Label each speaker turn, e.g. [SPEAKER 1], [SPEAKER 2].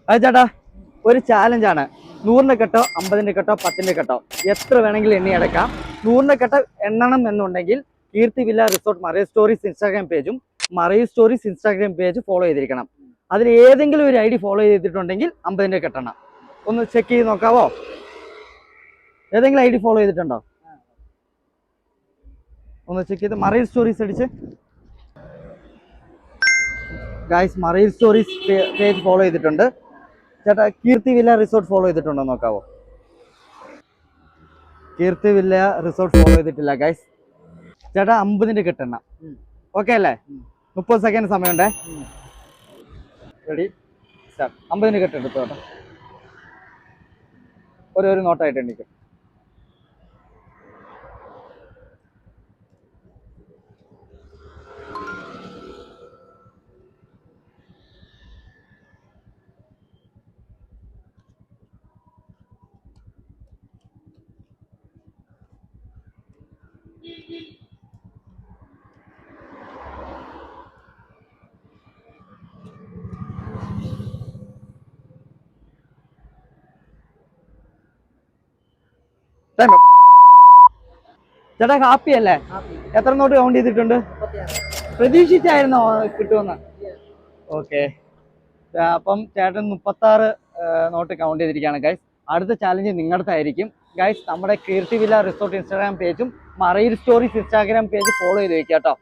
[SPEAKER 1] അത് ചേട്ടാ ഒരു ചാലഞ്ചാണ്. 100ന്റെ കെട്ടോ 50ന്റെ കെട്ടോ 10ന്റെ കെട്ടോ എത്ര വേണമെങ്കിലും എണ്ണി അടക്കാം. 100ന്റെ കെട്ടോ എണ്ണണം എന്നുണ്ടെങ്കിൽ Keerthi villa resort marine stories Instagram പേജും marine stories Instagram page follow ചെയ്തിരിക്കണം. അതിൽ ഏതെങ്കിലും ഒരു ID ഫോളോ ചെയ്തിട്ടുണ്ടെങ്കിൽ 50ന്റെ കെട്ടെണ്ണം. ഒന്ന് ചെക്ക് ചെയ്ത് നോക്കാവോ? ഏതെങ്കിലും ID ഫോളോ ചെയ്തിട്ടുണ്ടോ? ഒന്ന് ചെക്ക് ചെയ്ത് മറൈൻ സ്റ്റോറീസ് അടിച്ച് guys, marine stories page follow ചെയ്തിട്ടുണ്ട്. ചേട്ടാ കീർത്തി വില്ല റിസോർട്ട് ഫോളോ ചെയ്തിട്ടുണ്ടോ നോക്കാവോ? കീർത്തി വില്ല റിസോർട്ട് ഫോളോ ചെയ്തിട്ടില്ല ഗൈസ്. ചേട്ടാ 50ന്റെ കെട്ടെണ്ണം. ഓക്കെ അല്ലേ? 30 സെക്കൻഡ് സമയമുണ്ടേ. Ready start. 50ന്റെ കെട്ടെടുത്തു കേട്ടോ. ഒരു നോട്ടായിട്ട് എണ്ണിക്കും. ചേട്ടാ ഹാപ്പി അല്ലേ? എത്ര നോട്ട് കൗണ്ട് ചെയ്തിട്ടുണ്ട്? പ്രതീക്ഷിച്ചായിരുന്നോ കിട്ടുമെന്ന്? ഓക്കെ, അപ്പം ചേട്ടൻ 36 നോട്ട് കൗണ്ട് ചെയ്തിരിക്കുകയാണ് ഗൈസ്. അടുത്ത ചാലഞ്ച് നിങ്ങളുടേതായിരിക്കും ഗൈസ്. നമ്മുടെ കീർത്തി വില്ല റിസോർട്ട് ഇൻസ്റ്റാഗ്രാം പേജും marine stories Instagram page follow ചെയ്ത് വെക്കുക കേട്ടോ.